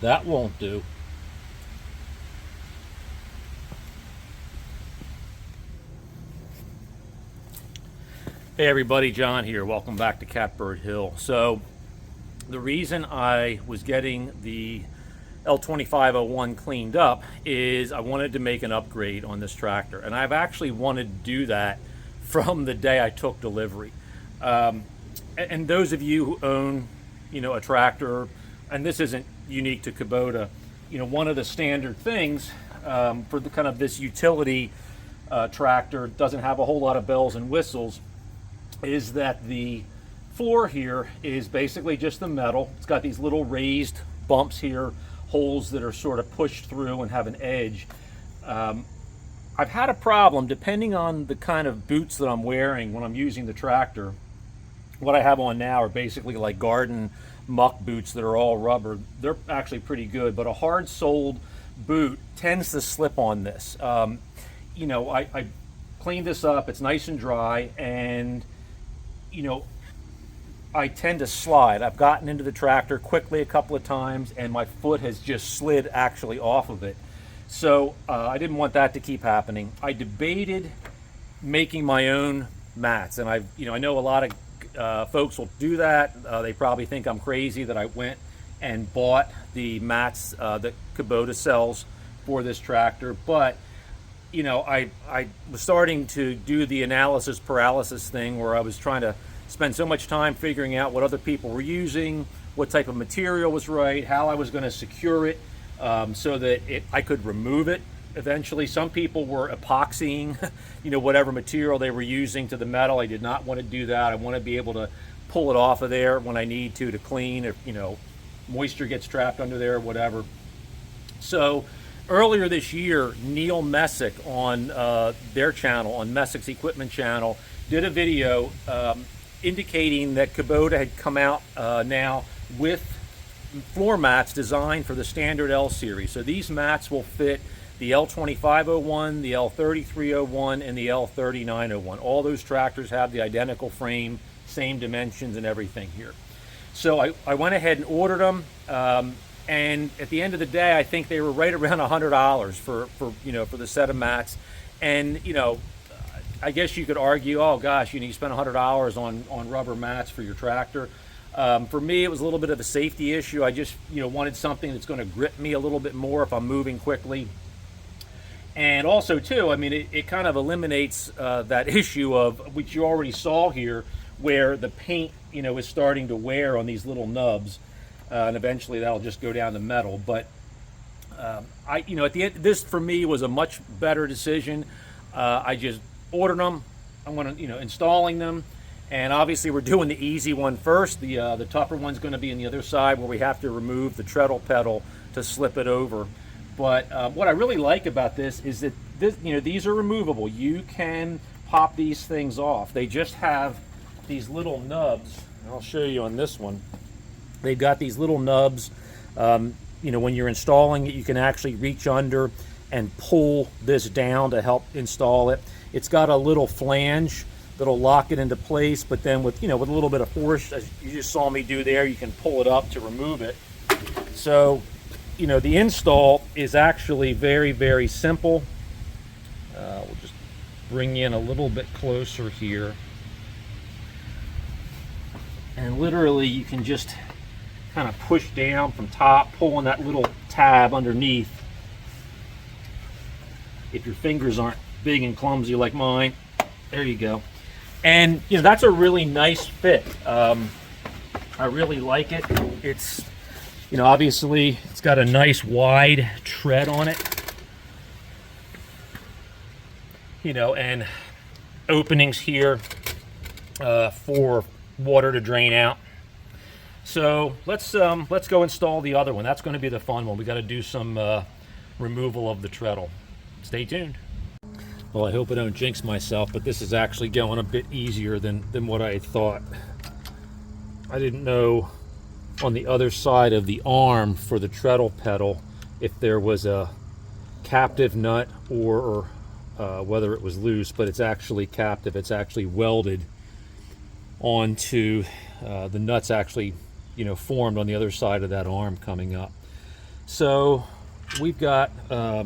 That won't do. Hey everybody, John here. Welcome back to Catbird Hill. So the reason I was getting the L2501 cleaned up is I wanted to make an upgrade on this tractor, and I've actually wanted to do that from the day I took delivery. And those of you who own, a tractor, and this isn't unique to Kubota, one of the standard things for the kind of this utility tractor, doesn't have a whole lot of bells and whistles, is that the floor here is basically just the metal. It's got these little raised bumps here, holes that are sort of pushed through and have an edge. I've had a problem, depending on the kind of boots that I'm wearing when I'm using the tractor. What I have on now are basically like garden muck boots that are all rubber. They're actually pretty good, but a hard-soled boot tends to slip on this. I cleaned this up, it's nice and dry, and I tend to slide. I've gotten into the tractor quickly a couple of times, and my foot has just slid actually off of it. So I didn't want that to keep happening. I debated making my own mats, and I know a lot of folks will do that. They probably think I'm crazy that I went and bought the mats that Kubota sells for this tractor, but I was starting to do the analysis paralysis thing, where I was trying to spend so much time figuring out what other people were using, what type of material was right, how I was going to secure it so that I could remove it eventually. Some people were epoxying, whatever material they were using to the metal. I did not want to do that. I want to be able to pull it off of there when I need to clean, if moisture gets trapped under there or whatever. So earlier this year, Neil Messick on their channel, on Messick's equipment channel, did a video indicating that Kubota had come out now with floor mats designed for the standard L series. So these mats will fit the L2501, the L3301, and the L3901. All those tractors have the identical frame, same dimensions and everything here. So I went ahead and ordered them. And at the end of the day, I think they were right around $100 for the set of mats. And I guess you could argue, oh gosh, you spend $100 on rubber mats for your tractor. For me, it was a little bit of a safety issue. I just wanted something that's going to grip me a little bit more if I'm moving quickly. And also too, it kind of eliminates that issue of, which you already saw here, where the paint is starting to wear on these little nubs. And eventually that'll just go down to metal. But at the end, this for me was a much better decision. I just ordered them. I'm going to, installing them, and obviously we're doing the easy one first. The tougher one's going to be on the other side, where we have to remove the treadle pedal to slip it over. But what I really like about this is that these are removable. You can pop these things off. They just have these little nubs. I'll show you on this one. They've got these little nubs. When you're installing it, you can actually reach under and pull this down to help install it. It's got a little flange that'll lock it into place, but then with a little bit of force, as you just saw me do there, you can pull it up to remove it. So the install is actually very, very simple. We'll just bring you in a little bit closer here, and literally you can just kind of push down from top, pull on that little tab underneath. If your fingers aren't big and clumsy like mine, there you go. And that's a really nice fit. I really like it. It's obviously it's got a nice wide tread on it, and openings here for water to drain out. So let's go install the other one. That's going to be the fun one. We got to do some removal of the treadle. Stay tuned. Well, I hope I don't jinx myself, but this is actually going a bit easier than what I thought. I didn't know on the other side of the arm for the treadle pedal if there was a captive nut or whether it was loose, but it's actually captive. It's actually welded onto the nuts, actually formed on the other side of that arm coming up. So we've got the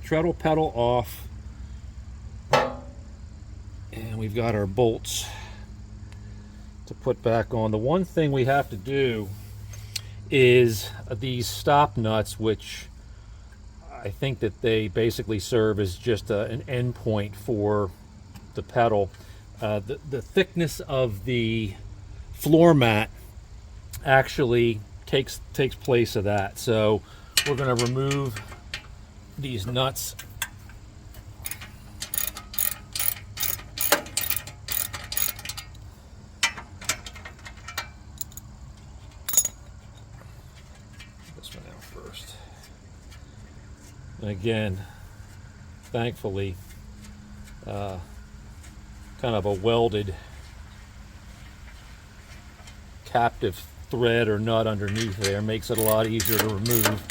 treadle pedal off, and we've got our bolts to put back on. The one thing we have to do is these stop nuts, which I think that they basically serve as just an end point for the pedal. The thickness of the floor mat actually takes place of that. So we're going to remove these nuts. This one out first. And again, thankfully, kind of a welded captive thread or nut underneath there makes it a lot easier to remove.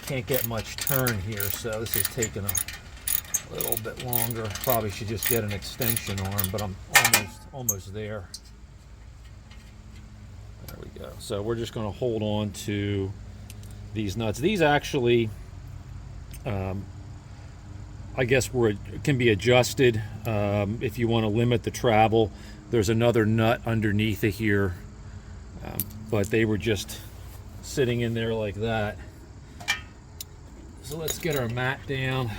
Can't get much turn here, so this is taking a little bit longer. Probably should just get an extension arm, but I'm almost there. There we go. So we're just going to hold on to these nuts. These actually, I guess, can be adjusted if you want to limit the travel. There's another nut underneath it here, but they were just sitting in there like that. So let's get our mat down.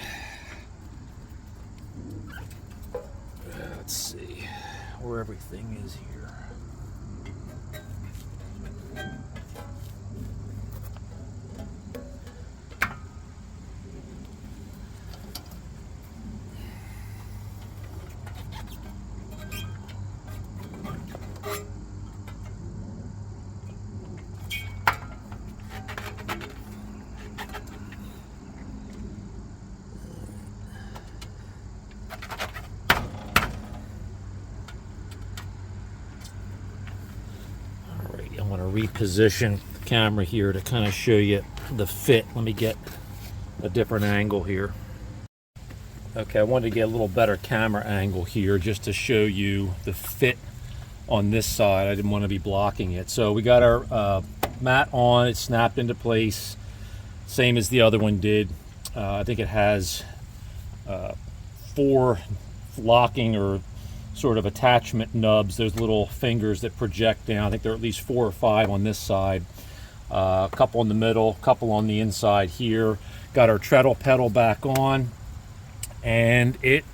Let's see where everything is here. I want to reposition the camera here to kind of show you the fit. Let me get a different angle here. Okay, I wanted to get a little better camera angle here just to show you the fit on this side. I didn't want to be blocking it. So we got our mat on. It snapped into place, same as the other one did. I think it has 4 locking or sort of attachment nubs, those little fingers that project down. I think there are at least 4 or 5 on this side, a couple in the middle, a couple on the inside here. Got our treadle pedal back on, and it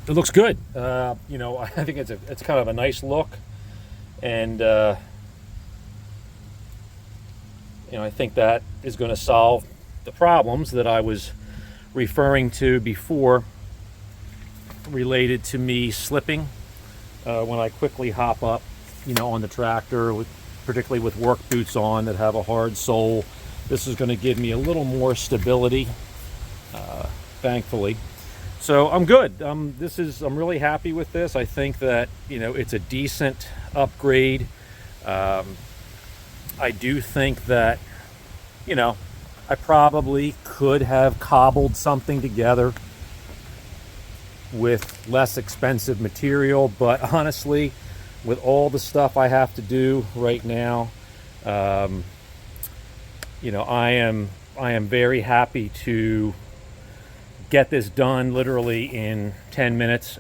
looks good. You know, I think it's kind of a nice look, and you know, I think that is going to solve the problems that I was referring to before, related to me slipping when I quickly hop up, you know, on the tractor, particularly with work boots on that have a hard sole. This is going to give me a little more stability, thankfully. So I'm good. I'm really happy with this. I think that, you know, it's a decent upgrade. I do think that, you know, I probably could have cobbled something together with less expensive material, but honestly, with all the stuff I have to do right now, you know, I am very happy to get this done literally in 10 minutes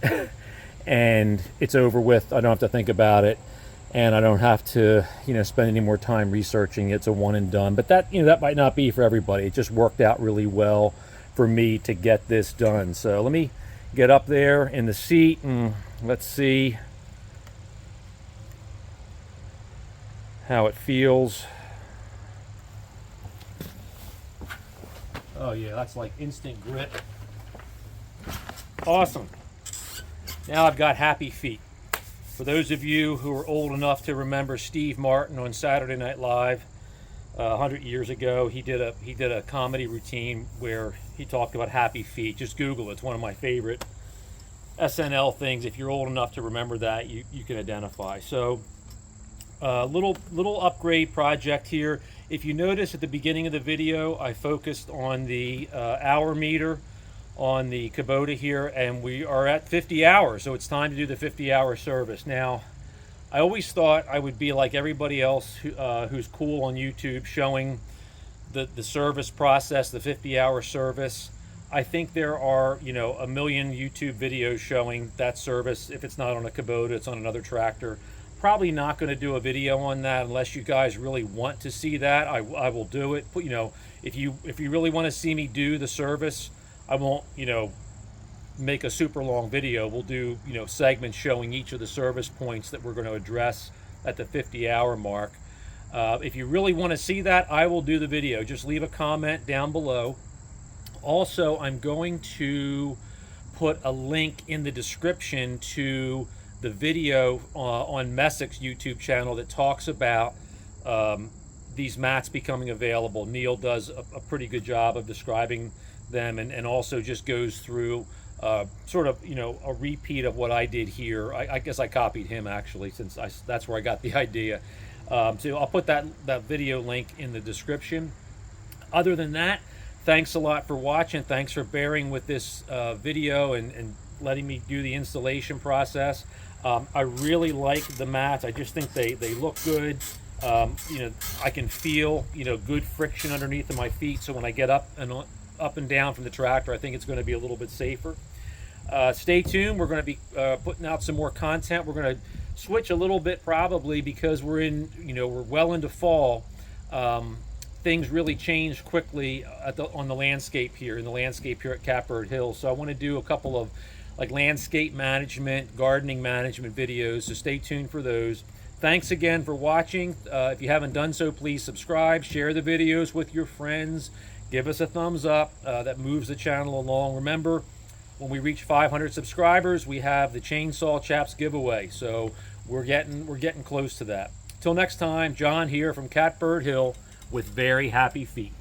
and it's over with. I don't have to think about it, and I don't have to, you know, spend any more time researching. It's a one and done. But that, you know, that might not be for everybody. It just worked out really well for me to get this done. So let me get up there in the seat and let's see how it feels. Oh yeah, that's like instant grip. Awesome. Now I've got happy feet. For those of you who are old enough to remember Steve Martin on Saturday Night Live, 100 years ago. He did a comedy routine where he talked about happy feet. Just Google it. It's one of my favorite SNL things. If you're old enough to remember that, you can identify. So little upgrade project here. If you notice at the beginning of the video, I focused on the hour meter on the Kubota here, and we are at 50 hours, so it's time to do the 50-hour service. Now, I always thought I would be like everybody else who's cool on YouTube, showing the service process, the 50-hour service. I think there are, you know, a million YouTube videos showing that service. If it's not on a Kubota, it's on another tractor. Probably not going to do a video on that unless you guys really want to see that. I will do it. But, you know, if you really want to see me do the service, I won't, you know, make a super long video. We'll do, you know, segments showing each of the service points that we're going to address at the 50-hour mark. If you really want to see that, I will do the video. Just leave a comment down below. Also, I'm going to put a link in the description to the video on Messick's YouTube channel that talks about these mats becoming available. Neil does a pretty good job of describing them, and also just goes through sort of, you know, a repeat of what I did here. I guess I copied him actually, since that's where I got the idea. So I'll put that video link in the description. Other than that, thanks a lot for watching. Thanks for bearing with this video and letting me do the installation process. I really like the mats. I just think they look good. You know, I can feel, you know, good friction underneath of my feet, so when I get up and down from the tractor, I think it's going to be a little bit safer. Stay tuned. We're going to be putting out some more content. We're going to switch a little bit probably because we're well into fall. Things really change quickly on the landscape here, at Catbird Hill. So I want to do a couple of like landscape management, gardening management videos, so stay tuned for those. Thanks again for watching. If you haven't done so, please subscribe, share the videos with your friends, give us a thumbs up. That moves the channel along. Remember, when we reach 500 subscribers, we have the Chainsaw Chaps giveaway. So we're getting close to that. Till next time, John here from Catbird Hill with very happy feet.